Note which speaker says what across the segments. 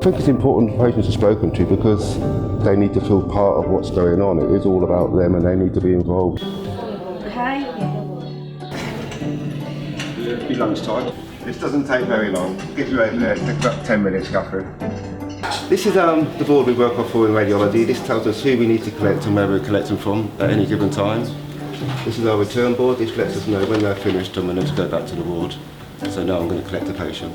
Speaker 1: I think it's important patients are spoken to because they need to feel part of what's going on. It is all about them and they need to be involved.
Speaker 2: Okay.
Speaker 1: It'll be lunchtime. This doesn't take very long. Get you over there. It takes about 10 minutes, Catherine. This is the board we work off for in radiology. This tells us who we need to collect and where we're collecting from at any given time. This is our return board. This lets us know when they're finished and when to go back to the ward. So now I'm going to collect the patient.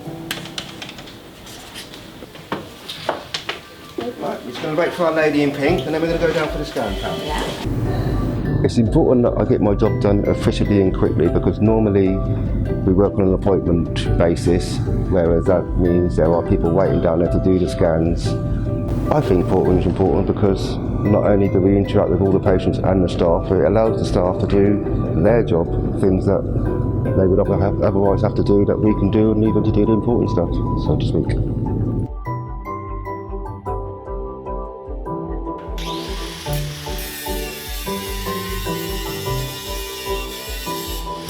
Speaker 1: Right, we're just going to wait for our lady in pink and then we're going to go down for the scan panel.
Speaker 2: Yeah.
Speaker 1: It's important that I get my job done efficiently and quickly because normally we work on an appointment basis, whereas that means there are people waiting down there to do the scans. I think Portland is important because not only do we interact with all the patients and the staff, but it allows the staff to do their job, things that they would otherwise have to do that we can do and leave them to do the important stuff, so to speak.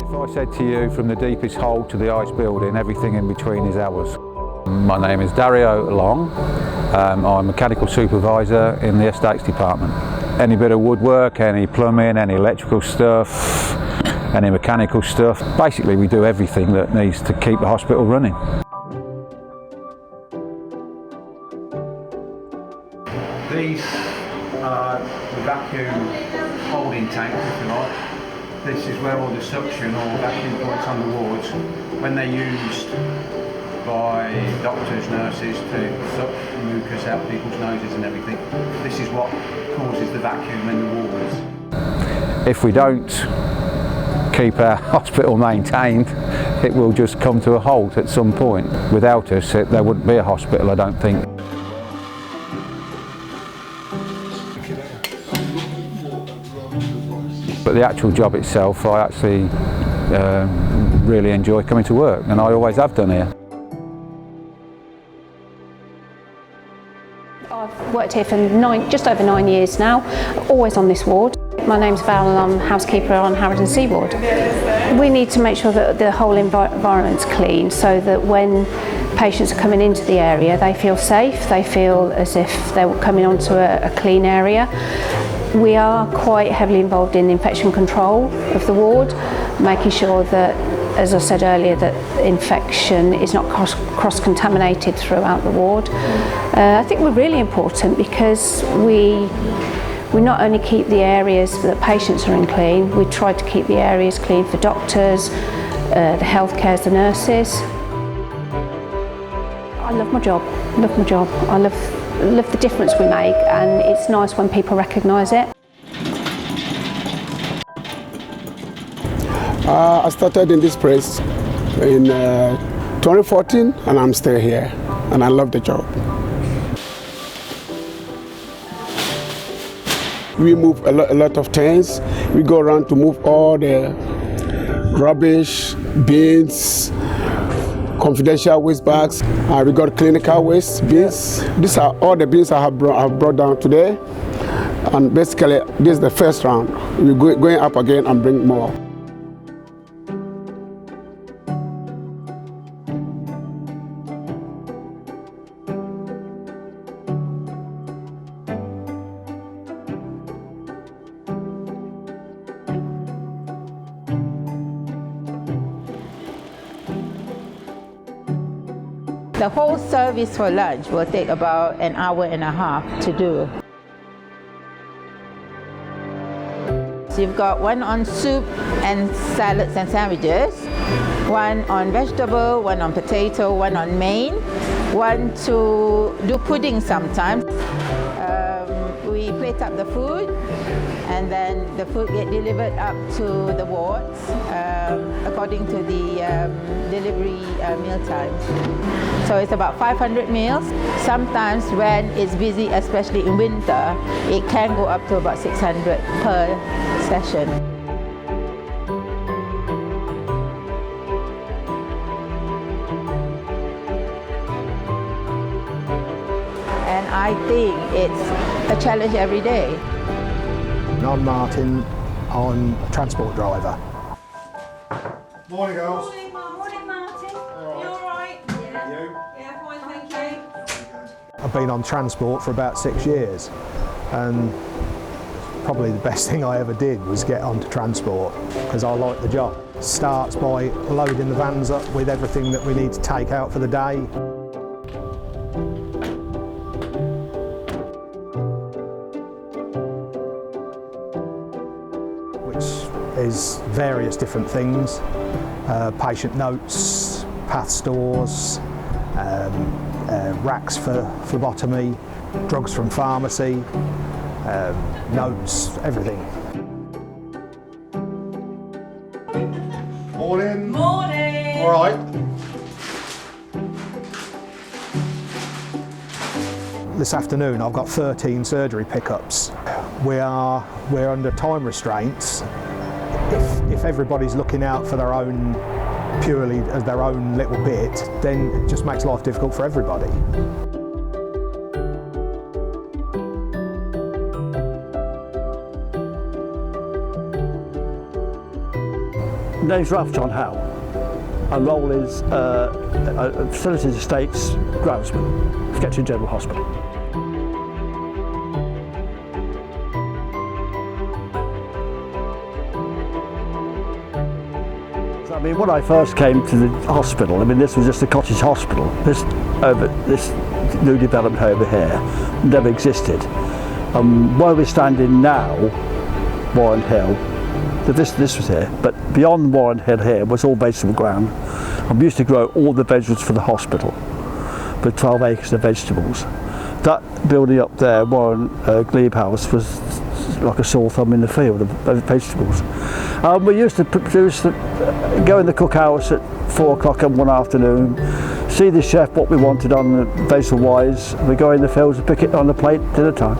Speaker 3: If I said to you from the deepest hole to the ice building, everything in between is ours. My name is Dario Long. I'm a mechanical supervisor in the estates department. Any bit of woodwork, any plumbing, any electrical stuff, any mechanical stuff. Basically we do everything that needs to keep the hospital running.
Speaker 4: These are the vacuum holding tanks, if you like. This is where all the suction or vacuum points on the wards, when they're used by doctors, nurses to suck mucus out people's noses and everything. This is what causes the vacuum in the wards.
Speaker 3: If we don't keep our hospital maintained, it will just come to a halt at some point. Without us, there wouldn't be a hospital, I don't think. But the actual job itself, I actually really enjoy coming to work, and I always have done here.
Speaker 2: I've worked here for just over 9 years now, always on this ward. My name's Val and I'm housekeeper on Harrogate Sea ward. We need to make sure that the whole environment's clean so that when patients are coming into the area they feel safe, they feel as if they're coming onto a clean area. We are quite heavily involved in infection control of the ward, making sure that, as I said earlier, that infection is not cross-contaminated throughout the ward. I think we're really important because we not only keep the areas that patients are in clean, we try to keep the areas clean for doctors, the healthcare, the nurses. I love my job, I love the difference we make, and it's nice when people recognise it.
Speaker 5: I started in this place in 2014 and I'm still here and I love the job. We move a lot of things. We go around to move all the rubbish, bins, confidential waste bags. We got clinical waste bins. These are all the bins I have brought down today. And basically, this is the first round. We're going up again and bring more.
Speaker 6: The whole service for lunch will take about an hour and a half to do. So you've got one on soup and salads and sandwiches, one on vegetable, one on potato, one on main, one to do pudding sometimes. We plate up the food and then the food get delivered up to the wards according to the delivery meal times. So it's about 500 meals. Sometimes when it's busy, especially in winter, it can go up to about 600 per session. And I think it's a challenge every day.
Speaker 7: I'm Martin, I'm a transport driver.
Speaker 8: Morning, girls.
Speaker 9: Morning, Martin.
Speaker 8: All right.
Speaker 9: You all right?
Speaker 8: You?
Speaker 9: Yeah, fine, thank you.
Speaker 7: I've been on transport for about 6 years, and probably the best thing I ever did was get onto transport because I like the job. Starts by loading the vans up with everything that we need to take out for the day. Which is various different things, patient notes, path stores, racks for phlebotomy, drugs from pharmacy, notes, everything.
Speaker 8: Morning.
Speaker 9: Morning.
Speaker 8: All right.
Speaker 7: This afternoon I've got 13 surgery pickups. We're under time restraints. If everybody's looking out for their own, purely as their own little bit, then it just makes life difficult for everybody.
Speaker 10: My name's Ralph John Howe. My role is Facilities Estates groundsman for Kettering General Hospital. So, I mean, when I first came to the hospital, I mean, this was just a cottage hospital. This new development over here never existed. Where we're standing now, Warren Hill, this was here, but beyond Warren Hill here was all vegetable ground. And we used to grow all the vegetables for the hospital, with 12 acres of vegetables. That building up there, Warren Glebe House, was like a sore thumb in the field of vegetables. We used to produce, go in the cookhouse at 4 o'clock on one afternoon, see the chef what we wanted on the vegetable wise, we go in the fields and pick it on the plate dinner time.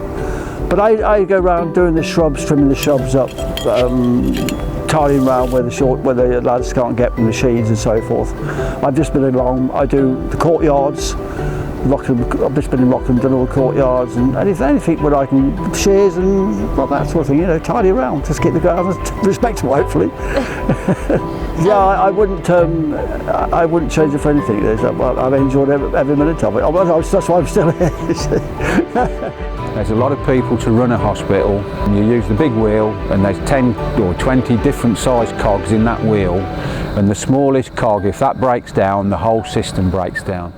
Speaker 10: But I go around doing the shrubs, trimming the shrubs up, tidying around where the lads can't get the machines and so forth. I've just been along, I do the courtyards, I've just been in Rockham, done all the courtyards and anything where I can, shears and well, that sort of thing, you know, tidy around, just keep the ground respectable hopefully. Yeah, I wouldn't change it for anything. I've enjoyed every minute of it. That's why I'm still here.
Speaker 3: There's a lot of people to run a hospital. You use the big wheel and there's 10 or 20 different size cogs in that wheel, and the smallest cog, if that breaks down, the whole system breaks down.